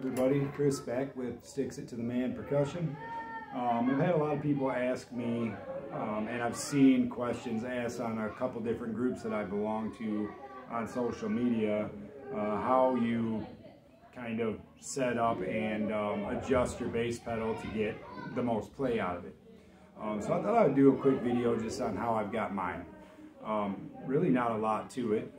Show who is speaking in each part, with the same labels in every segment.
Speaker 1: Everybody, Chris back with Sticks It to the Man Percussion. I've had a lot of people ask me, and I've seen questions asked on a couple different groups that I belong to on social media, how you kind of set up and adjust your bass pedal to get the most play out of it. So I thought I would do a quick video just on how I've got mine. Really not a lot to it.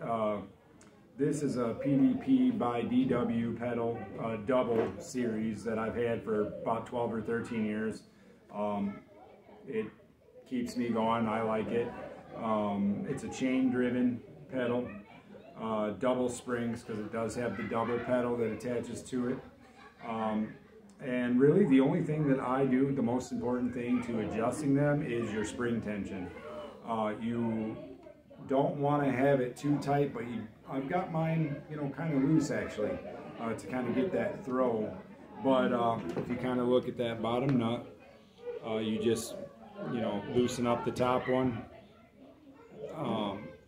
Speaker 1: This is a PDP by DW pedal, double series that I've had for about 12 or 13 years. It keeps me going, I like it. It's a chain driven pedal, double springs because it does have the double pedal that attaches to it. And really the only thing that I do, the most important thing to adjusting them is your spring tension. You don't want to have it too tight, but I've got mine, kind of loose actually, to kind of get that throw. But if you kind of look at that bottom nut, you just, loosen up the top one,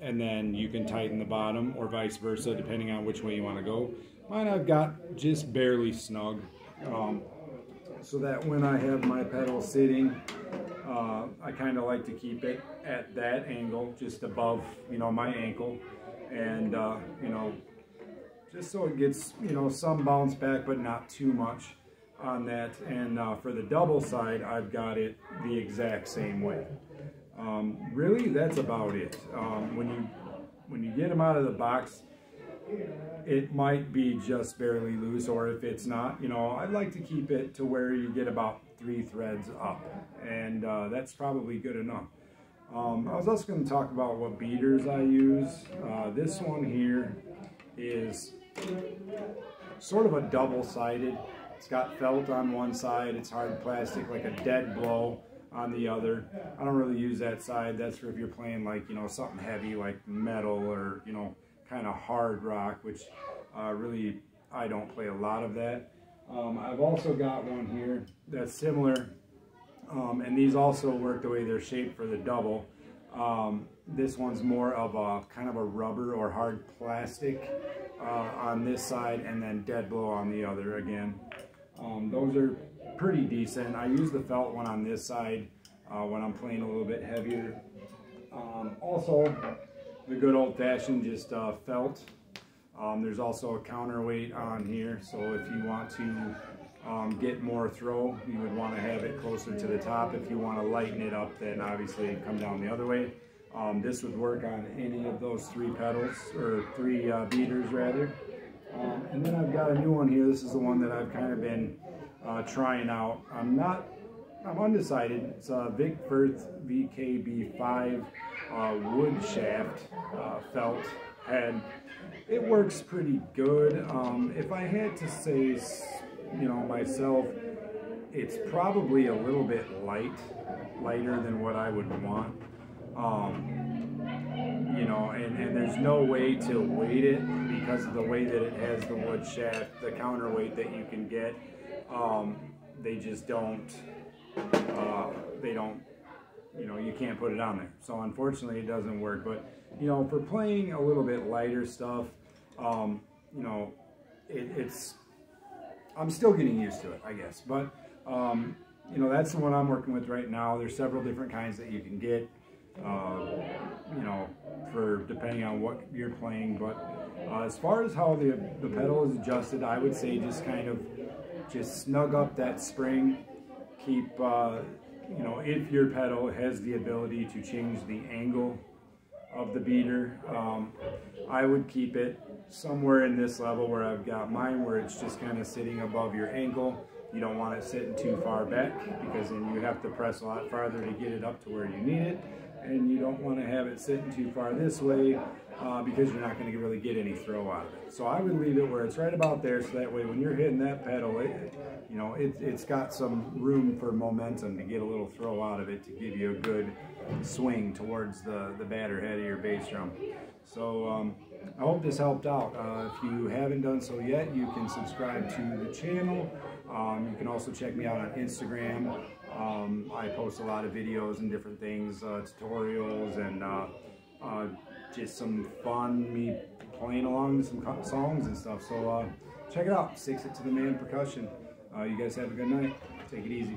Speaker 1: and then you can tighten the bottom or vice versa, depending on which way you want to go. Mine I've got just barely snug, so that when I have my pedal sitting, I kind of like to keep it at that angle, just above, my ankle, and just so it gets, some bounce back, but not too much on that. And for the double side, I've got it the exact same way. Really, that's about it. When you get them out of the box, it might be just barely loose, or if it's not, I'd like to keep it to where you get about 3 threads up, and that's probably good enough. I was also going to talk about what beaters I use. This one here is sort of a double-sided. It's got felt on one side, it's hard plastic like a Dead Blow on the other. I don't really use that side. That's for if you're playing like, something heavy like metal or, kind of hard rock, which really I don't play a lot of that. I've also got one here that's similar, and these also work the way they're shaped for the double. This one's more of a kind of a rubber or hard plastic on this side, and then Dead Blow on the other again. Those are pretty decent. I use the felt one on this side when I'm playing a little bit heavier. Also, the good old-fashioned just felt. There's also a counterweight on here, so if you want to get more throw, you would want to have it closer to the top. If you want to lighten it up, then obviously come down the other way. This would work on any of those 3 pedals, or 3 beaters rather. And then I've got a new one here. This is the one that I've kind of been trying out. I'm undecided. It's a Vic Firth VKB5 wood shaft felt head. It works pretty good. If I had to say, myself, it's probably a little bit lighter than what I would want. And there's no way to weight it because of the way that it has the wood shaft, the counterweight that you can get. They just don't, you can't put it on there. So unfortunately it doesn't work. But, for playing a little bit lighter stuff, I'm still getting used to it, I guess. But, that's the one I'm working with right now. There's several different kinds that you can get, for depending on what you're playing. But as far as how the pedal is adjusted, I would say just snug up that spring. Keep, if your pedal has the ability to change the angle of the beater, I would keep it somewhere in this level where I've got mine, where it's just kind of sitting above your ankle. You don't want it sitting too far back, because then you have to press a lot farther to get it up to where you need it. And you don't want to have it sitting too far this way, because you're not going to really get any throw out of it. So I would leave it where it's right about there, so that way when you're hitting that pedal, it's got some room for momentum to get a little throw out of it, to give you a good swing towards the batter head of your bass drum. So I hope this helped out. If you haven't done so yet, you can subscribe to the channel. You can also check me out on Instagram. I post a lot of videos and different things, tutorials, and just some fun, me playing along to some songs and stuff. So check it out. Stakes It to the Man Percussion. You guys have a good night. Take it easy.